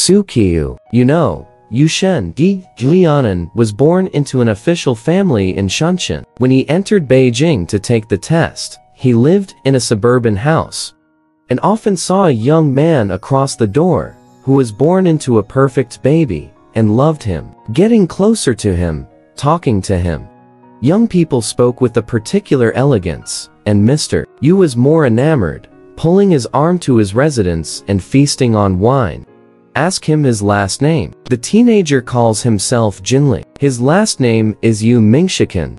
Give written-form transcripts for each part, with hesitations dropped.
Suqiu. You know, Yushen Di Lianan was born into an official family in Shenzhen. When he entered Beijing to take the test, he lived in a suburban house and often saw a young man across the door who was born into a perfect baby and loved him. Getting closer to him, talking to him. Young people spoke with a particular elegance, and Mr. Yu was more enamored, pulling his arm to his residence and feasting on wine. Ask him his last name. The teenager calls himself Jinli. His last name is Yu Mingshikan.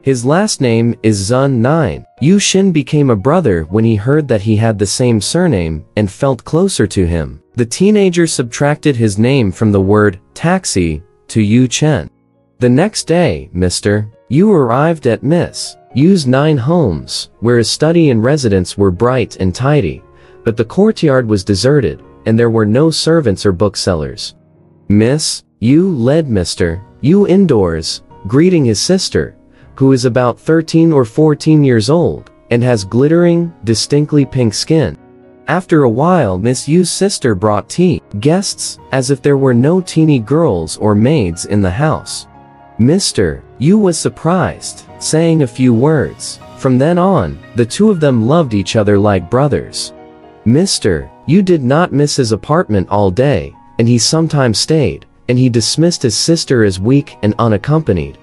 His last name is Zun 9. Yu Xin became a brother when he heard that he had the same surname and felt closer to him. The teenager subtracted his name from the word taxi to Yu Chen. The next day, Mr. Yu arrived at Miss Yu's 9 homes, where his study and residence were bright and tidy, but the courtyard was deserted, and there were no servants or booksellers. Miss Yu led Mr. Yu indoors, greeting his sister, who is about 13 or 14 years old, and has glittering, distinctly pink skin. After a while, Miss Yu's sister brought tea. Guests, as if there were no teeny girls or maids in the house. Mr. Yu was surprised, saying a few words. From then on, the two of them loved each other like brothers. Mr. Yu did not miss his apartment all day, and he sometimes stayed, and he dismissed his sister as weak and unaccompanied.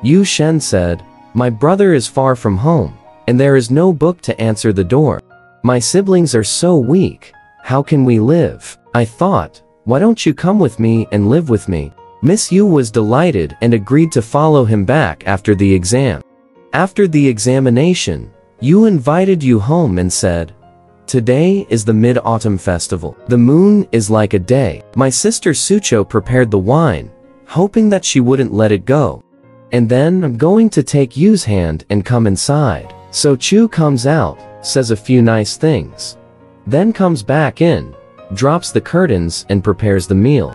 Yu Shen said, "My brother is far from home, and there is no book to answer the door. My siblings are so weak. How can we live? I thought, why don't you come with me and live with me?" Miss Yu was delighted and agreed to follow him back after the exam. After the examination, Yu invited Yu home and said, "Today is the Mid-Autumn Festival. The moon is like a day." My sister Suqiu prepared the wine, hoping that she wouldn't let it go. "And then I'm going to take Yu's hand and come inside." So Chu comes out, says a few nice things, then comes back in, drops the curtains and prepares the meal.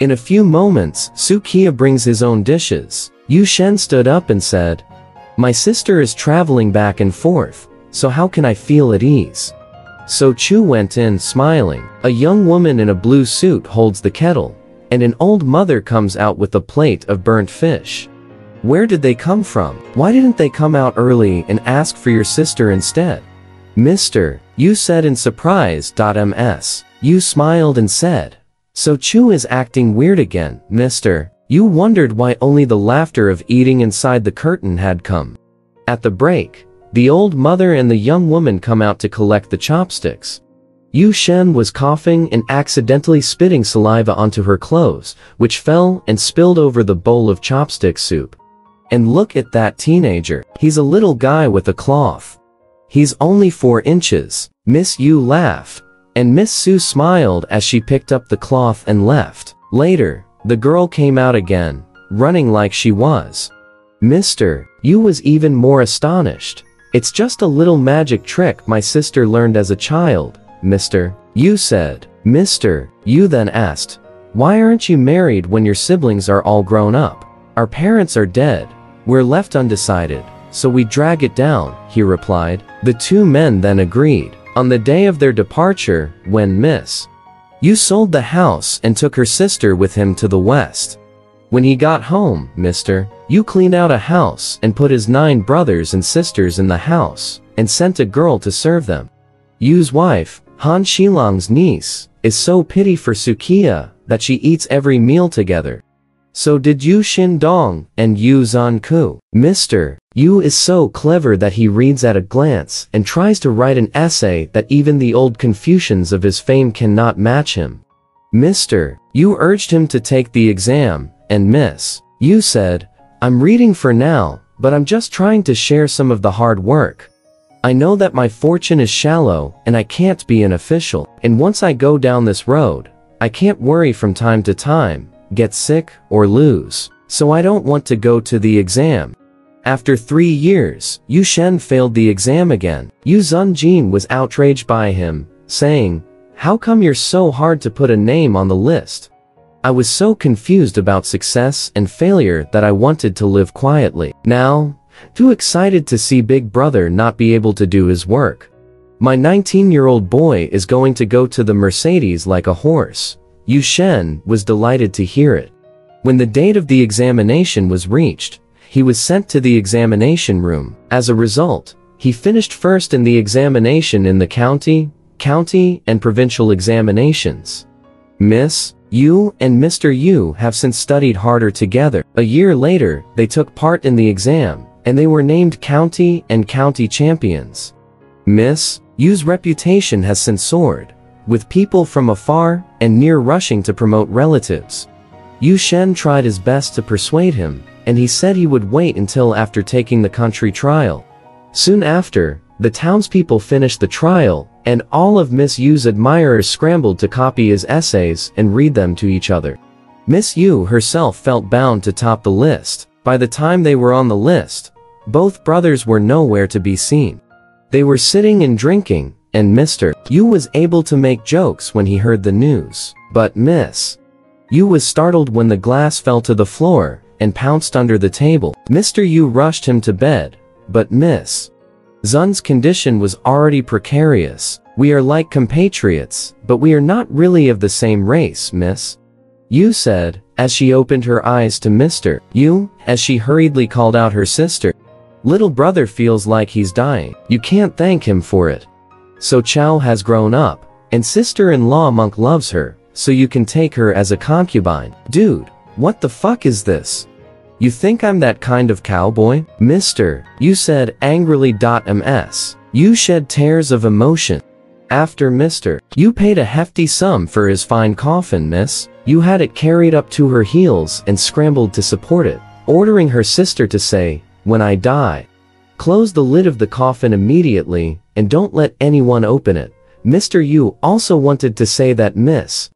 In a few moments, Suqiu brings his own dishes. Yu Shen stood up and said, "My sister is traveling back and forth, so how can I feel at ease?" So Chu went in smiling. A young woman in a blue suit holds the kettle, and an old mother comes out with a plate of burnt fish. Where did they come from? Why didn't they come out early and ask for your sister instead? Mr. Yu said in surprise. Ms. Yu smiled and said, "So Chu is acting weird again." Mr. Yu wondered why only the laughter of eating inside the curtain had come. At the break, the old mother and the young woman come out to collect the chopsticks. Yu Shen was coughing and accidentally spitting saliva onto her clothes, which fell and spilled over the bowl of chopstick soup. And look at that teenager. He's a little guy with a cloth. He's only 4 inches. Miss Yu laughed, and Miss Su smiled as she picked up the cloth and left. Later, the girl came out again, running like she was. Mr. Yu was even more astonished. "It's just a little magic trick my sister learned as a child," Mr. Yu said. Mr. Yu then asked, "Why aren't you married when your siblings are all grown up?" "Our parents are dead. We're left undecided, so we drag it down," he replied. The 2 men then agreed. On the day of their departure, when Miss Yu sold the house and took her sister with him to the west. When he got home, Mr. Yu cleaned out a house and put his 9 brothers and sisters in the house, and sent a girl to serve them. Yu's wife, Han Shilang's niece, is so pity for Suqiu that she eats every meal together. So did Yu Xindong and Yu Zanku. Mr. Yu is so clever that he reads at a glance and tries to write an essay that even the old Confucians of his fame cannot match him. Mr. Yu urged him to take the exam, and Miss Yu said, "I'm reading for now, but I'm just trying to share some of the hard work. I know that my fortune is shallow and I can't be an official, and once I go down this road, I can't worry from time to time, get sick or lose, so I don't want to go to the exam." After 3 years, Yu Shen failed the exam again. Yu Zunjin was outraged by him, saying, "How come you're so hard to put a name on the list? I was so confused about success and failure that I wanted to live quietly. Now, too excited to see Big Brother not be able to do his work. My 19-year-old boy is going to go to the Mercedes like a horse, Yu Shen was delighted to hear it. When the date of the examination was reached, he was sent to the examination room. As a result, he finished first in the examination in the county, and provincial examinations. Miss Yu and Mr. Yu have since studied harder together. A year later, they took part in the exam, and they were named county and county champions. Miss Yu's reputation has since soared, with people from afar and near rushing to promote relatives. Yu Shen tried his best to persuade him, and he said he would wait until after taking the country trial. Soon after, the townspeople finished the trial, and all of Miss Yu's admirers scrambled to copy his essays and read them to each other. Miss Yu herself felt bound to top the list. By the time they were on the list, both brothers were nowhere to be seen. They were sitting and drinking, and Mr. Yu was able to make jokes when he heard the news. But Miss Yu was startled when the glass fell to the floor and pounced under the table. Mr. Yu rushed him to bed, but Miss Zun's condition was already precarious. We are like compatriots, but we are not really of the same race, Miss Yu said, as she opened her eyes to Mr. Yu, as she hurriedly called out her sister. Little brother feels like he's dying. You can't thank him for it. So Chow has grown up, and sister-in-law Monk loves her, so you can take her as a concubine. Dude, what the fuck is this? You think I'm that kind of cowboy? Mr. Yu said angrily. Ms. Yu shed tears of emotion. After Mr. Yu paid a hefty sum for his fine coffin, Miss Yu had it carried up to her heels and scrambled to support it, ordering her sister to say, "When I die, close the lid of the coffin immediately, and don't let anyone open it." Mr. Yu also wanted to say that Miss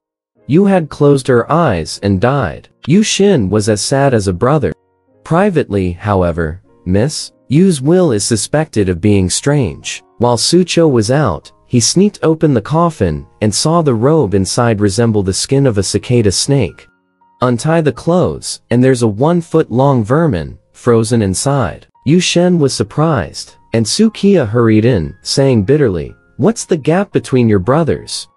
Yu had closed her eyes and died. Yu Shin was as sad as a brother. Privately, however, Miss Yu's will is suspected of being strange. While Suqiu was out, he sneaked open the coffin and saw the robe inside resemble the skin of a cicada snake. Untie the clothes, and there's a 1-foot-long vermin, frozen inside. Yu Shen was surprised, and Suqiu hurried in, saying bitterly, "What's the gap between your brothers?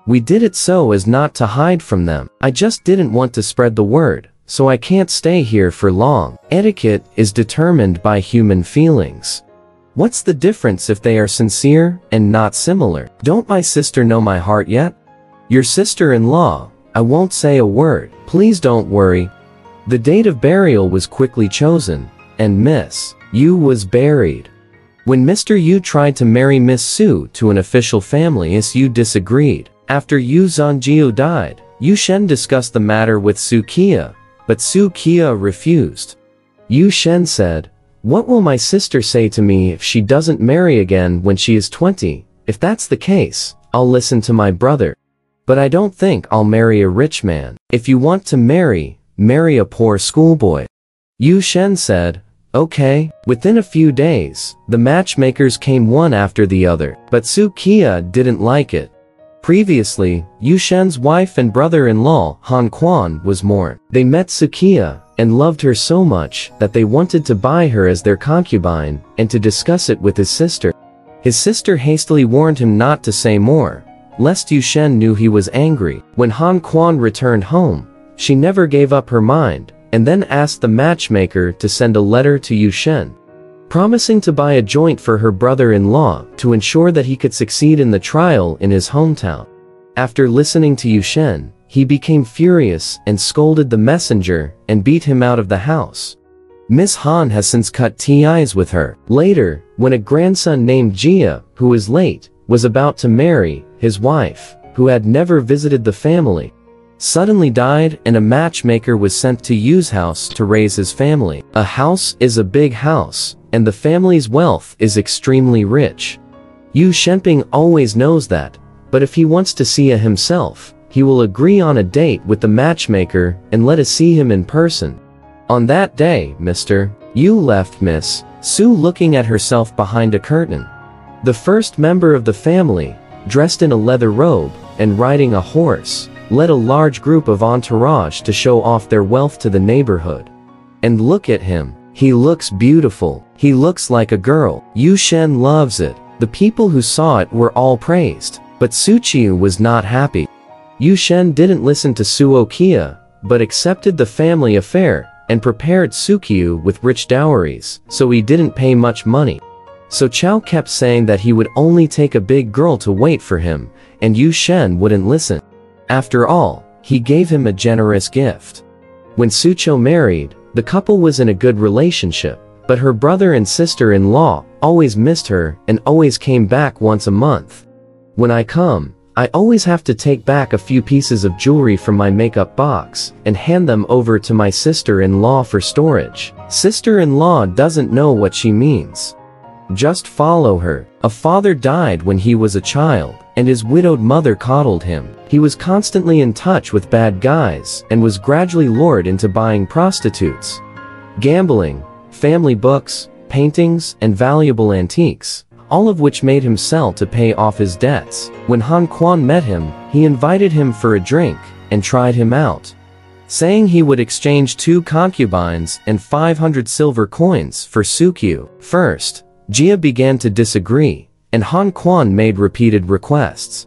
We did it so as not to hide from them. I just didn't want to spread the word, so I can't stay here for long. Etiquette is determined by human feelings. What's the difference if they are sincere and not similar? Don't my sister know my heart yet? Your sister-in-law, I won't say a word. Please don't worry." The date of burial was quickly chosen, and Miss Yu was buried. When Mr. Yu tried to marry Miss Su to an official family, Miss Yu disagreed. After Yu Zhongjiu died, Yu Shen discussed the matter with Suqiu, but Suqiu refused. Yu Shen said, "What will my sister say to me if she doesn't marry again when she is 20? If that's the case, I'll listen to my brother. But I don't think I'll marry a rich man. If you want to marry a poor schoolboy." Yu Shen said, "Okay." Within a few days, the matchmakers came one after the other, but Suqiu didn't like it. Previously, Yu Shen's wife and brother-in-law, Han Quan, was mourned. They met Suqiu and loved her so much that they wanted to buy her as their concubine and to discuss it with his sister. His sister hastily warned him not to say more, lest Yu Shen knew he was angry. When Han Quan returned home, she never gave up her mind, and then asked the matchmaker to send a letter to Yu Shen, promising to buy a joint for her brother-in-law to ensure that he could succeed in the trial in his hometown. After listening to Yu Shen, he became furious and scolded the messenger and beat him out of the house. Miss Han has since cut ties with her. Later, when a grandson named Jia, who was late, was about to marry, his wife, who had never visited the family, suddenly died, and a matchmaker was sent to Yu's house to raise his family. A house is a big house, and the family's wealth is extremely rich. Yu Shenping always knows that, but if he wants to see it himself, he will agree on a date with the matchmaker and let us see him in person. On that day, Mr. Yu left Miss Su looking at herself behind a curtain. The first member of the family, dressed in a leather robe and riding a horse, led a large group of entourage to show off their wealth to the neighborhood. And look at him. He looks beautiful. He looks like a girl. Yu Shen loves it. The people who saw it were all praised, but Suqiu was not happy. Yu Shen didn't listen to Suqiu, but accepted the family affair and prepared Suqiu with rich dowries, so he didn't pay much money. So Chao kept saying that he would only take a big girl to wait for him, and Yu Shen wouldn't listen. After all, he gave him a generous gift. When Suqiu married, the couple was in a good relationship, but her brother and sister-in-law always missed her and always came back once a month. When I come, I always have to take back a few pieces of jewelry from my makeup box and hand them over to my sister-in-law for storage. Sister-in-law doesn't know what she means. Just follow her. A father died when he was a child, and his widowed mother coddled him. He was constantly in touch with bad guys and was gradually lured into buying prostitutes, gambling, family books, paintings, and valuable antiques, all of which made him sell to pay off his debts. When Han Quan met him, he invited him for a drink and tried him out, saying he would exchange 2 concubines and 500 silver coins for Suqiu. First, Jia began to disagree, and Han Quan made repeated requests.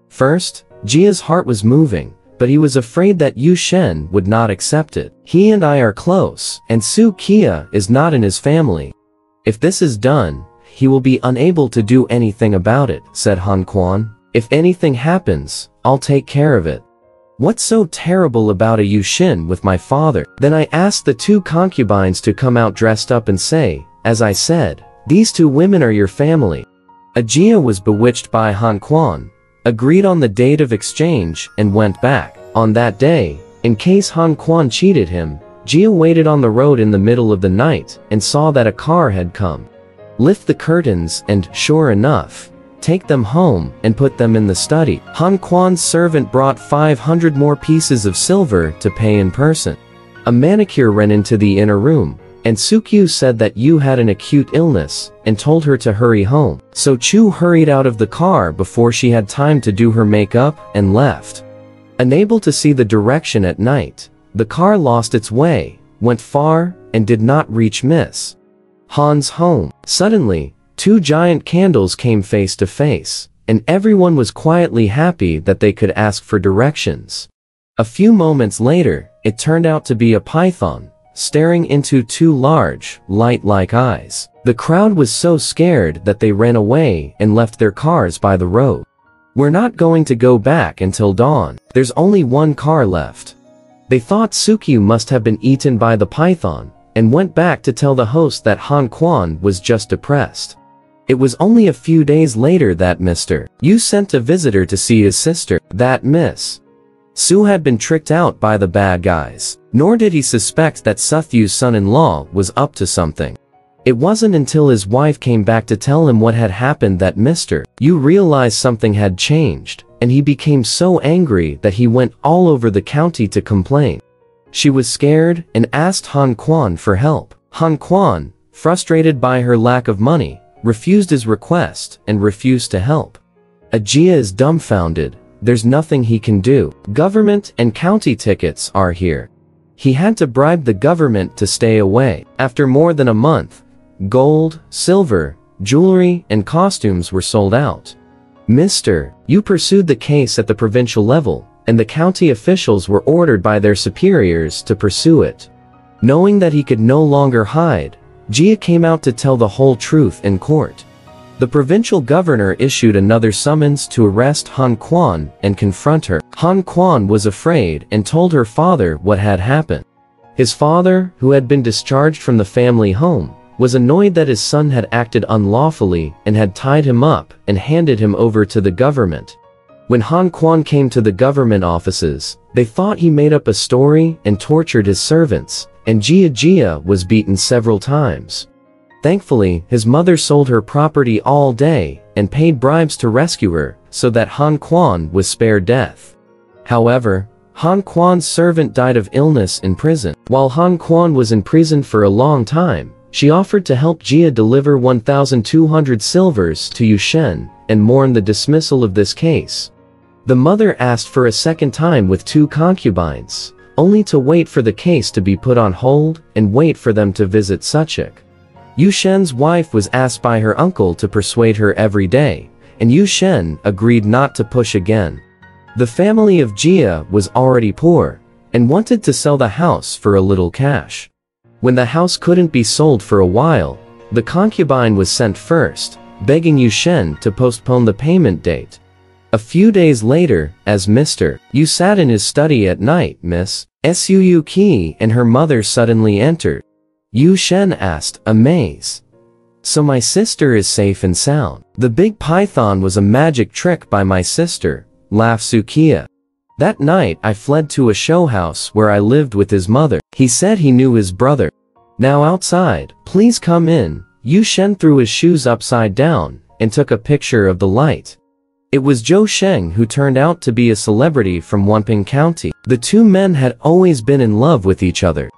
First, Jia's heart was moving, but he was afraid that Yu Shen would not accept it. He and I are close, and Suqiu is not in his family. If this is done, he will be unable to do anything about it, said Han Quan. If anything happens, I'll take care of it. What's so terrible about a Yu Shen with my father? Then I asked the 2 concubines to come out dressed up and say, as I said, these 2 women are your family. Jia was bewitched by Han Quan, agreed on the date of exchange, and went back. On that day, in case Han Quan cheated him, Jia waited on the road in the middle of the night and saw that a car had come. Lift the curtains and, sure enough, take them home and put them in the study. Han Quan's servant brought 500 more pieces of silver to pay in person. A manicure ran into the inner room, and Suqiu said that Yu had an acute illness and told her to hurry home. So Chu hurried out of the car before she had time to do her makeup and left. Unable to see the direction at night, the car lost its way, went far, and did not reach Miss Han's home. Suddenly, 2 giant candles came face to face, and everyone was quietly happy that they could ask for directions. A few moments later, it turned out to be a python, staring into 2 large, light-like eyes. The crowd was so scared that they ran away and left their cars by the road. We're not going to go back until dawn. There's only 1 car left. They thought Suqiu must have been eaten by the python, and went back to tell the host that Han Quan was just depressed. It was only a few days later that Mr. Yu sent a visitor to see his sister. That Miss Su had been tricked out by the bad guys. Nor did he suspect that Suqiu's son-in-law was up to something. It wasn't until his wife came back to tell him what had happened that Mr. Yu realized something had changed, and he became so angry that he went all over the county to complain. She was scared and asked Han Quan for help. Han Quan, frustrated by her lack of money, refused his request and refused to help. Jia is dumbfounded. There's nothing he can do. Government and county tickets are here. He had to bribe the government to stay away. After more than a month, gold, silver, jewelry, and costumes were sold out. Mr. Yu pursued the case at the provincial level, and the county officials were ordered by their superiors to pursue it. Knowing that he could no longer hide, Jia came out to tell the whole truth in court. The provincial governor issued another summons to arrest Han Quan and confront her. Han Quan was afraid and told her father what had happened. His father, who had been discharged from the family home, was annoyed that his son had acted unlawfully and had tied him up and handed him over to the government. When Han Quan came to the government offices, they thought he made up a story and tortured his servants, and Jia was beaten several times. Thankfully, his mother sold her property all day and paid bribes to rescue her, so that Han Quan was spared death. However, Han Quan's servant died of illness in prison. While Han Quan was in prison for a long time, she offered to help Jia deliver 1,200 silvers to Yu Shen and mourn the dismissal of this case. The mother asked for a second time with 2 concubines, only to wait for the case to be put on hold and wait for them to visit Suqiu. Yu Shen's wife was asked by her uncle to persuade her every day, and Yu Shen agreed not to push again. The family of Jia was already poor and wanted to sell the house for a little cash. When the house couldn't be sold for a while, the concubine was sent first, begging Yu Shen to postpone the payment date. A few days later, as Mr. Yu sat in his study at night, Miss Suqiu Qi and her mother suddenly entered. Yu Shen asked, amazed. So my sister is safe and sound. The big python was a magic trick by my sister, laughed Suqiu. That night I fled to a show house where I lived with his mother. He said he knew his brother. Now outside, please come in. Yu Shen threw his shoes upside down and took a picture of the light. It was Zhou Sheng who turned out to be a celebrity from Wenping County. The two men had always been in love with each other.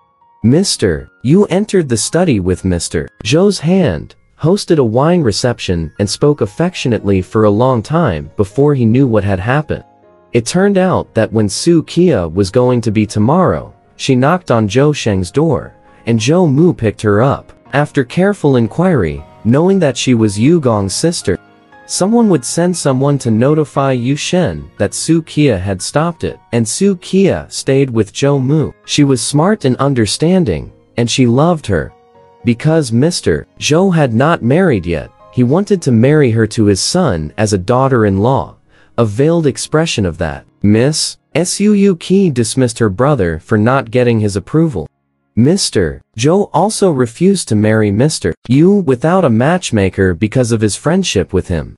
Mr. Yu entered the study with Mr. Zhou's hand, hosted a wine reception and spoke affectionately for a long time before he knew what had happened. It turned out that when Suqiu was going to be tomorrow, she knocked on Zhou Sheng's door, and Zhou Mu picked her up. After careful inquiry, knowing that she was Yu Gong's sister, someone would send someone to notify Yu Shen that Suqiu had stopped it, and Suqiu stayed with Zhou Mu. She was smart and understanding, and she loved her. Because Mr. Zhou had not married yet, he wanted to marry her to his son as a daughter-in-law, a veiled expression of that. Miss Suqiu Qi dismissed her brother for not getting his approval. Mr. Zhou also refused to marry Mr. Yu without a matchmaker because of his friendship with him.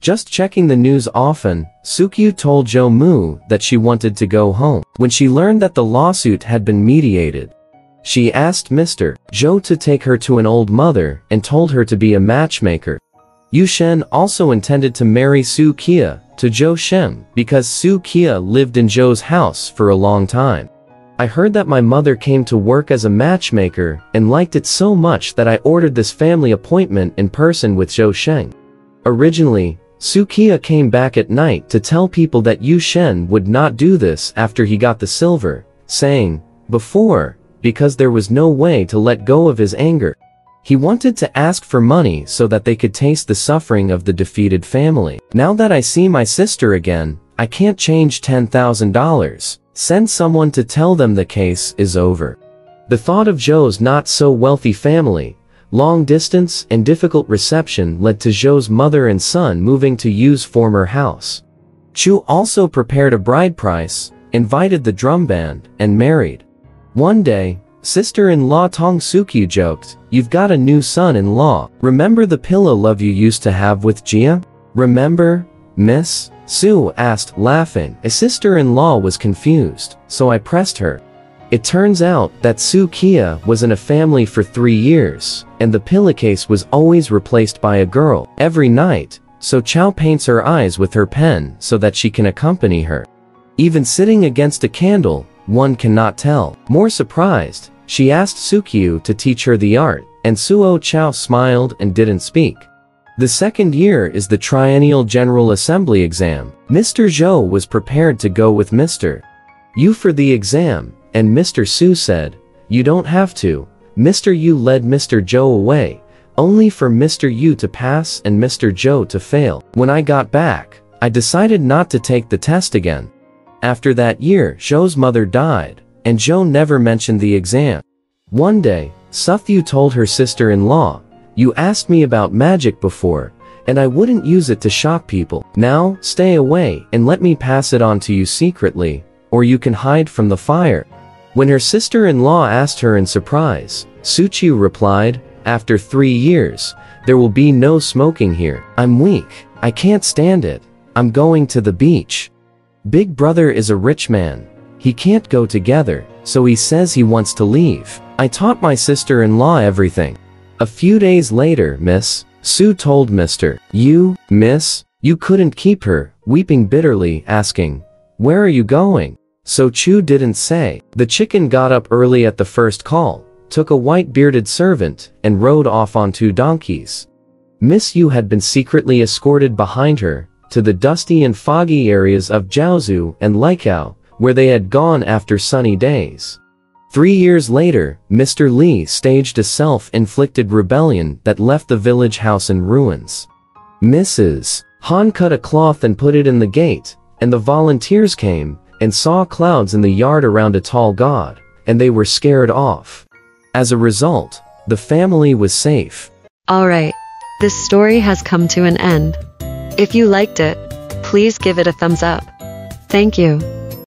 Just checking the news often, Suqiu told Zhou Mu that she wanted to go home. When she learned that the lawsuit had been mediated, she asked Mr. Zhou to take her to an old mother and told her to be a matchmaker. Yu Shen also intended to marry Suqiu to Zhou Shen because Suqiu lived in Zhou's house for a long time. I heard that my mother came to work as a matchmaker and liked it so much that I ordered this family appointment in person with Zhou Sheng. Originally, Suqiu came back at night to tell people that Yu Shen would not do this after he got the silver, saying, before, because there was no way to let go of his anger. He wanted to ask for money so that they could taste the suffering of the defeated family. Now that I see my sister again, I can't change $10,000. Send someone to tell them the case is over. The thought of Zhou's not-so-wealthy family, long distance and difficult reception led to Zhou's mother and son moving to Yu's former house. Chu also prepared a bride price, invited the drum band, and married. One day, sister-in-law Tong Suqiu joked, "You've got a new son-in-law. Remember the pillow love you used to have with Jia? Remember, miss?" Su asked, laughing. A sister-in-law was confused, so I pressed her. It turns out that Suqiu was in a family for 3 years, and the pillowcase was always replaced by a girl every night, so Chao paints her eyes with her pen so that she can accompany her. Even sitting against a candle, one cannot tell. More surprised, she asked Suqiu to teach her the art, and Suo Chao smiled and didn't speak. The second year is the Triennial General Assembly exam. Mr. Zhou was prepared to go with Mr. Yu for the exam, and Mr. Su said, "You don't have to." Mr. Yu led Mr. Zhou away, only for Mr. Yu to pass and Mr. Zhou to fail. When I got back, I decided not to take the test again. After that year, Zhou's mother died, and Zhou never mentioned the exam. One day, Suqiu told her sister-in-law, "You asked me about magic before, and I wouldn't use it to shock people. Now, stay away and let me pass it on to you secretly, or you can hide from the fire." When her sister-in-law asked her in surprise, Suqiu replied, "After 3 years, there will be no smoking here. I'm weak. I can't stand it. I'm going to the beach. Big brother is a rich man. He can't go together, so he says he wants to leave. I taught my sister-in-law everything." A few days later, Miss Su told Mr. Yu, "Miss, you couldn't keep her," weeping bitterly, asking, "Where are you going?" So Chu didn't say. The chicken got up early at the first call, took a white-bearded servant, and rode off on 2 donkeys. Miss Yu had been secretly escorted behind her to the dusty and foggy areas of Jiaozu and Liaozhai, where they had gone after sunny days. 3 years later, Mr. Li staged a self-inflicted rebellion that left the village house in ruins. Mrs. Han cut a cloth and put it in the gate, and the volunteers came and saw clouds in the yard around a tall god, and they were scared off. As a result, the family was safe. Alright, this story has come to an end. If you liked it, please give it a thumbs up. Thank you.